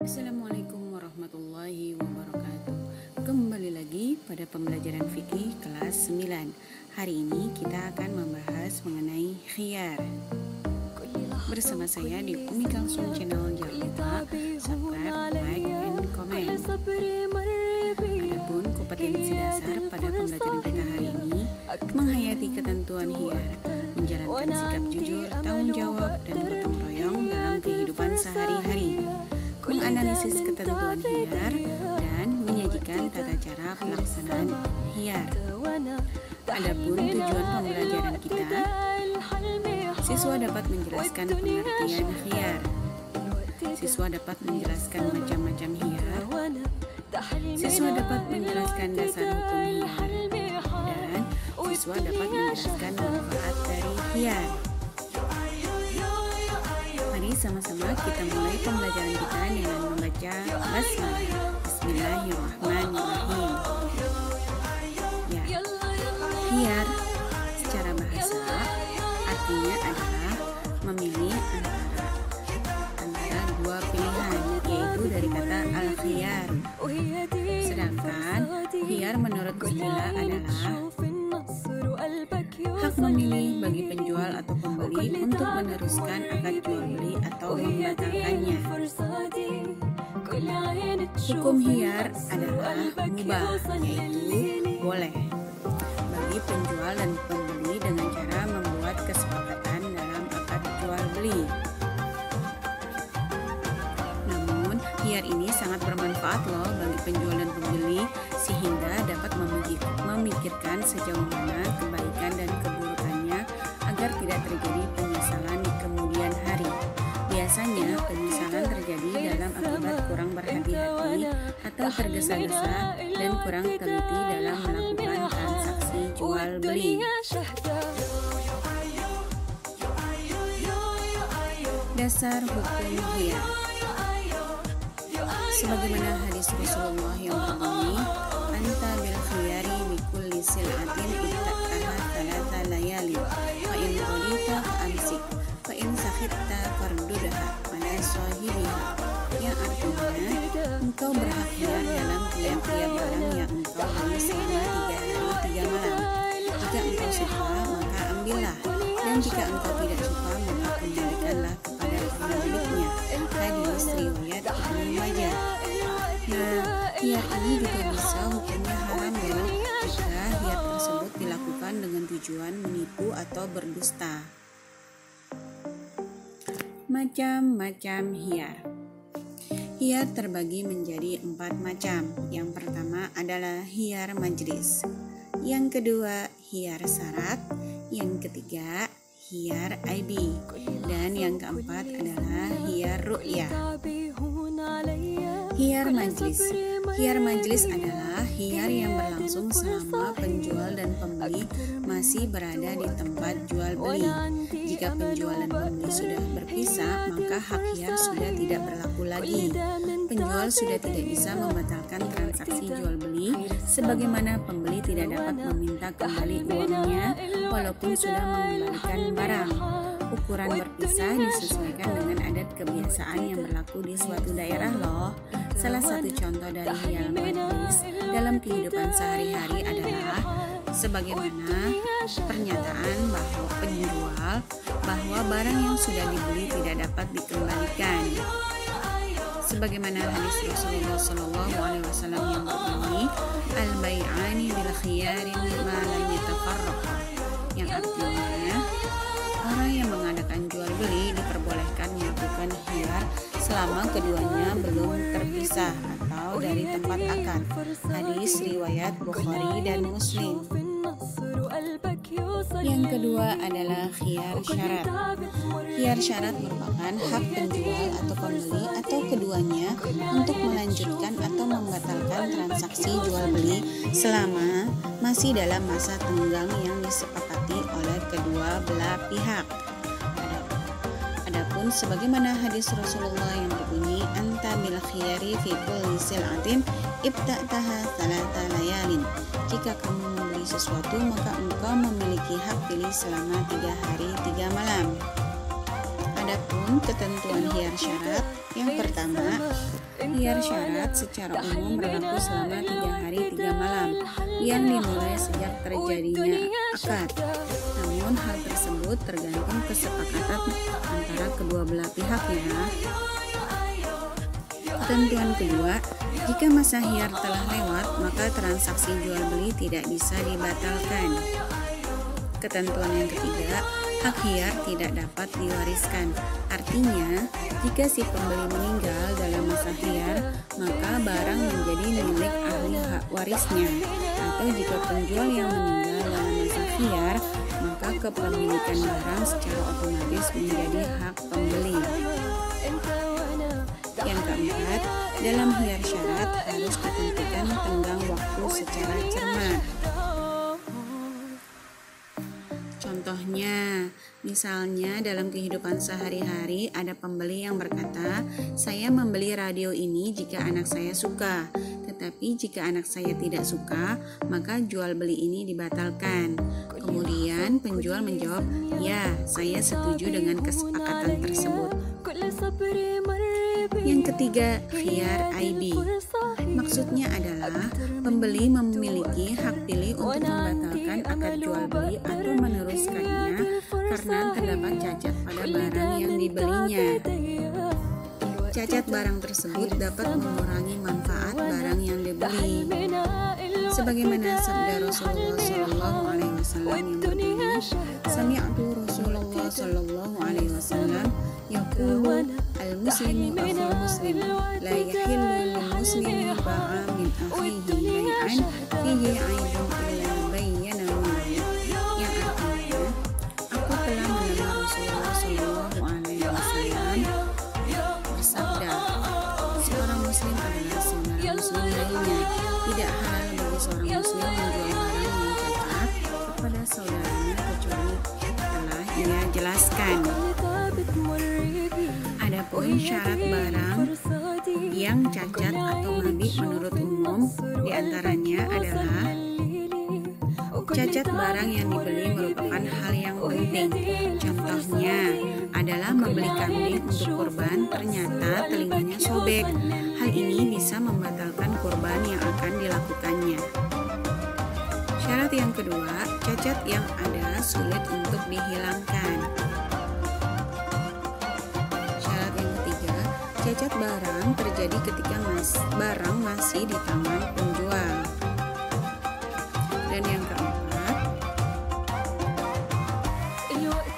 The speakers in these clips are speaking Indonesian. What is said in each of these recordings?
Assalamualaikum warahmatullahi wabarakatuh. Kembali lagi pada pembelajaran fikih kelas 9. Hari ini kita akan membahas mengenai khiyar. Bersama saya di Umi Kalsum Channel. Jangan lupa subscribe, like, and comment. Adapun kompetensi dasar pada pembelajaran kita hari ini menghayati ketentuan khiyar, menjalankan sikap jujur, tanggung jawab, dan gotong royong dalam kehidupan sehari-hari, menganalisis ketentuan khiyar, dan menyajikan tata cara pelaksanaan khiyar. Adapun tujuan pembelajaran kita, siswa dapat menjelaskan pengertian khiyar, siswa dapat menjelaskan macam-macam khiyar, siswa dapat menjelaskan dasar hukum khiyar, dan siswa dapat menjelaskan manfaat dari khiyar. Mari sama-sama kita mulai pembelajaran kita dengan membaca basmalah. Bismillahirrahmanirrahim. Ya, khiyar secara bahasa artinya adalah memilih antara dua pilihan, yaitu dari kata al-khiyar. Sedangkan khiyar menurut istilah adalah hak memilih bagi penjual atau pembeli untuk meneruskan akad jual beli atau membatalkannya. Hukum khiyar adalah mubah, yaitu boleh bagi penjual dan pembeli dengan cara membuat kesepakatan dalam akad jual beli. Namun, khiyar ini sangat bermanfaat loh bagi penjual dan pembeli, sehingga dapat memikirkan sejauh mana kebaikan dan keburukannya agar tidak terjadi penyesalan di kemudian hari. Biasanya penyesalan terjadi dalam akibat kurang berhati-hati atau tergesa-gesa dan kurang teliti dalam melakukan transaksi jual beli. Dasar hukum khiyar. Sebagaimana hadis Rasulullah yang berbunyi, anta bil khiyari bi kulli sil'atin ittaqaha thalatha layalin fa in radita fa amsik fa in sakhitta fardudaha ala sahibiha, yang artinya engkau berhak khiyar dalam tiap-tiap barang yang engkau beli selama 3 hari 3 malam. Jika engkau suka maka ambillah, dan jika engkau tidak suka maka kembalikanlah kepada pemiliknya. Hadis riwayat Ibnu Majah. Nah, khiyar ini juga bisa hukumnya haram loh jika khiyar tersebut dilakukan dengan tujuan menipu atau berdusta. Macam-macam khiyar. Khiyar terbagi menjadi 4 macam. Yang pertama adalah khiyar majlis, yang kedua khiyar syarat, yang ketiga khiyar aibi, dan yang keempat adalah khiyar ru'yah. Khiyar majlis. Khiyar majlis adalah khiyar yang berlangsung selama penjual dan pembeli masih berada di tempat jual beli. Jika penjual dan pembeli sudah berpisah, maka hak khiyar sudah tidak berlaku lagi. Penjual sudah tidak bisa membatalkan transaksi jual beli, sebagaimana pembeli tidak dapat meminta kembali uangnya walaupun sudah mengembalikan barang. Ukuran berpisah disesuaikan dengan adat kebiasaan yang berlaku di suatu daerah loh. Salah satu contoh dari khiyar majlis dalam kehidupan sehari-hari adalah sebagaimana pernyataan bahwa penjual bahwa barang yang sudah dibeli tidak dapat dikembalikan. Sebagaimana hadis Rasulullah SAW yang berbunyi, al-bai'ani bil khiyarin ma lam yatafarraqa, yang artinya orang yang mengadakan jual beli diperbolehkan melakukan khiyar selama keduanya belum terpisah atau dari tempat akad. Hadis riwayat Bukhari dan Muslim. Yang kedua adalah khiyar syarat. Khiyar syarat merupakan hak penjual atau pembeli atau keduanya untuk melanjutkan atau membatalkan transaksi jual beli selama masih dalam masa tenggang yang disepakati oleh kedua belah pihak. Adapun sebagaimana hadis Rasulullah yang berbunyi, anta bil khiyari fi kulli sil'atin ibta'taha thalatha layalin. Jika kamu membeli sesuatu maka engkau memiliki hak pilih selama 3 hari 3 malam. Adapun ketentuan khiyar syarat, Yang pertama, hiar syarat secara umum berlaku selama 3 hari 3 malam yang dimulai sejak terjadinya akad. Namun hal tersebut tergantung kesepakatan antara kedua belah pihak ya. Ketentuan kedua, jika masa hiar telah lewat, maka transaksi jual beli tidak bisa dibatalkan. Ketentuan yang ketiga, hak hiar tidak dapat diwariskan. Artinya, jika si pembeli meninggal dalam masa hiar, maka barang menjadi milik ahli hak warisnya. Atau jika penjual yang meninggal dalam masa hiar, maka kepemilikan barang secara otomatis menjadi hak pembeli. Yang keempat, dalam hiar syarat harus ditentukan tenggang waktu secara cermat. Contohnya, misalnya dalam kehidupan sehari-hari ada pembeli yang berkata, saya membeli radio ini jika anak saya suka, tetapi jika anak saya tidak suka, maka jual beli ini dibatalkan. Kemudian penjual menjawab, ya, saya setuju dengan kesepakatan tersebut. Yang ketiga, khiyar aibi. Maksudnya adalah pembeli memiliki hak pilih untuk membatalkan akad jual beli atau meneruskannya karena terdapat cacat pada barang yang dibelinya. Cacat barang tersebut dapat mengurangi manfaat barang yang dibeli. Sebagaimana sabda Rasulullah Shallallahu Alaihi Wasallam yang berbunyi, Sami'tu Rasulullah Shallallahu Alaihi Wasallam yaqulu al-muslimu akhul muslim la yahillu lil-muslimi ba'a min akhihi bai'an fihi 'aibun illa bayyanahu. Yang artinya, aku telah mendengar Rasulullah Shallallahu Alaihi Wasallam bersabda, seorang muslim adalah saudara muslim lainnya. Tidak halal bagi seorang muslim menjual barang yang cacat kepada saudaranya kecuali telah ia jelaskan. Adapun syarat barang yang cacat atau mabik menurut umum diantaranya adalah cacat barang yang dibeli merupakan hal yang penting. Contohnya adalah membeli kambing untuk kurban, ternyata telinganya sobek. Hal ini bisa membatalkan kurban yang akan dilakukannya. Syarat yang kedua, cacat yang ada sulit untuk dihilangkan. Syarat yang ketiga, cacat barang terjadi ketika barang masih di tangan penjual. Dan yang keempat,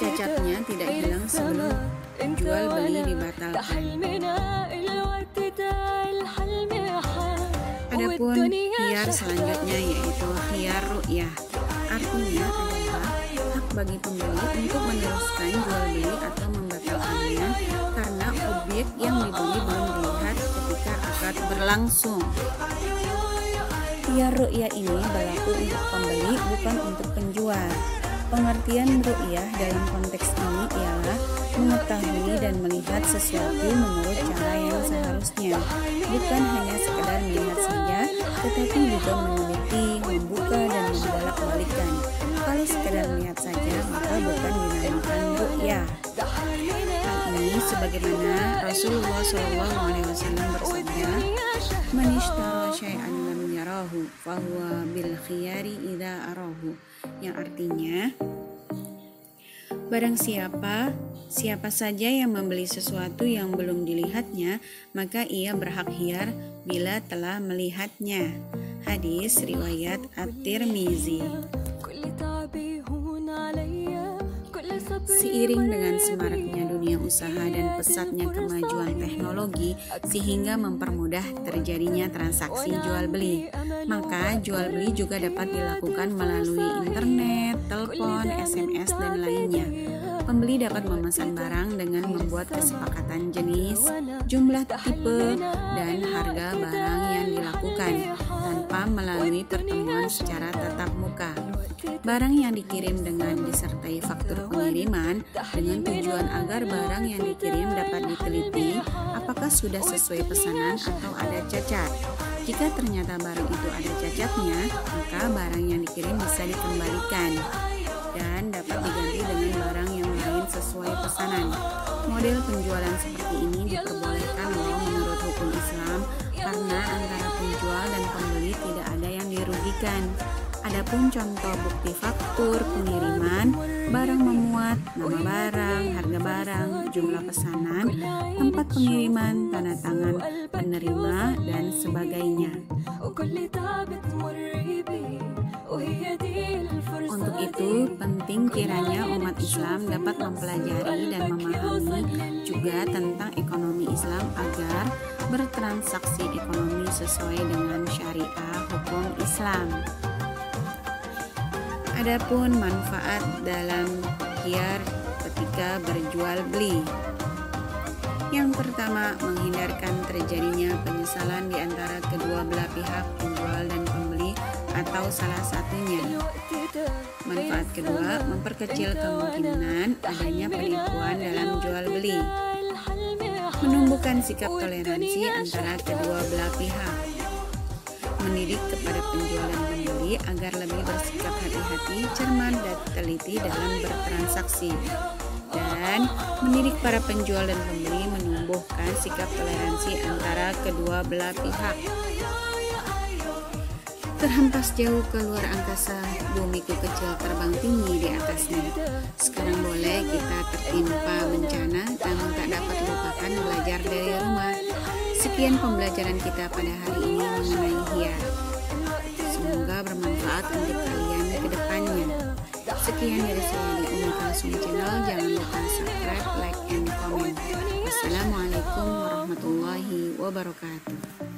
cacatnya tidak hilang sebelum jual beli dibatalkan. Adapun khiyar selanjutnya yaitu khiyar ru'yah. Artinya adalah hak bagi pembeli untuk meneruskan jual beli atau membatalkannya karena objek yang dibeli belum dilihat ketika akad berlangsung. Khiyar ru'yah ini berlaku untuk pembeli, bukan untuk penjual. Pengertian ru'yah dalam konteks ini ialah mengetahui dan melihat sesuatu menurut cara yang seharusnya, bukan hanya sekedar melihat saja, tetapi juga meneliti, membuka, dan membolak-balikkan. Kalau sekedar melihat saja, maka bukan dinamakan ru'yah. Hal ini sebagaimana Rasulullah SAW bersabda, "Man ishtara syai'an lam yarahu, fahuwa bil khiyari idza arahu." Yang artinya, barang siapa saja yang membeli sesuatu yang belum dilihatnya, maka ia berhak khiyar bila telah melihatnya. Hadis riwayat At-Tirmizi. Seiring dengan semaraknya dunia usaha dan pesatnya kemajuan teknologi sehingga mempermudah terjadinya transaksi jual beli, maka jual beli juga dapat dilakukan melalui internet, telepon, SMS, dan lainnya. Pembeli dapat memesan barang dengan membuat kesepakatan jenis, jumlah tipe, dan harga barang yang dilakukan tanpa melalui pertemuan secara tatap muka. Barang yang dikirim dengan disertai faktur pengiriman dengan tujuan agar barang yang dikirim dapat diteliti apakah sudah sesuai pesanan atau ada cacat. Jika ternyata barang itu ada cacatnya, maka barang yang dikirim bisa dikembalikan dan dapat diganti dengan barang yang lain sesuai pesanan. Model penjualan seperti ini diperbolehkan loh menurut hukum Islam karena antara penjual dan pembeli tidak ada yang dirugikan. Adapun contoh bukti faktur, pengiriman, barang memuat, nama barang, harga barang, jumlah pesanan, tempat pengiriman, tanda tangan penerima, dan sebagainya. Untuk itu, penting kiranya umat Islam dapat mempelajari dan memahami juga tentang ekonomi Islam agar bertransaksi ekonomi sesuai dengan syariah hukum Islam. Adapun manfaat dalam khiyar ketika berjual beli. Yang pertama, menghindarkan terjadinya penyesalan di antara kedua belah pihak, penjual dan pembeli atau salah satunya. Manfaat kedua, memperkecil kemungkinan adanya penipuan dalam jual beli. Menumbuhkan sikap toleransi antara kedua belah pihak. Mendidik kepada penjual dan pembeli agar lebih bersikap hati-hati, cermat, dan teliti dalam bertransaksi. Dan mendidik para penjual dan pembeli menumbuhkan sikap toleransi antara kedua belah pihak. Terhempas jauh ke luar angkasa, bumiku kecil terbang tinggi di atasnya. Sekarang boleh kita tertimpa bencana, namun tak dapat lupakan belajar dari rumah. Sekian pembelajaran kita pada hari ini mengenai khiyar. Semoga bermanfaat untuk kalian ke depannya. Sekian dari saya di Umi Kalsum Channel. Jangan lupa subscribe, like, and comment. Wassalamualaikum warahmatullahi wabarakatuh.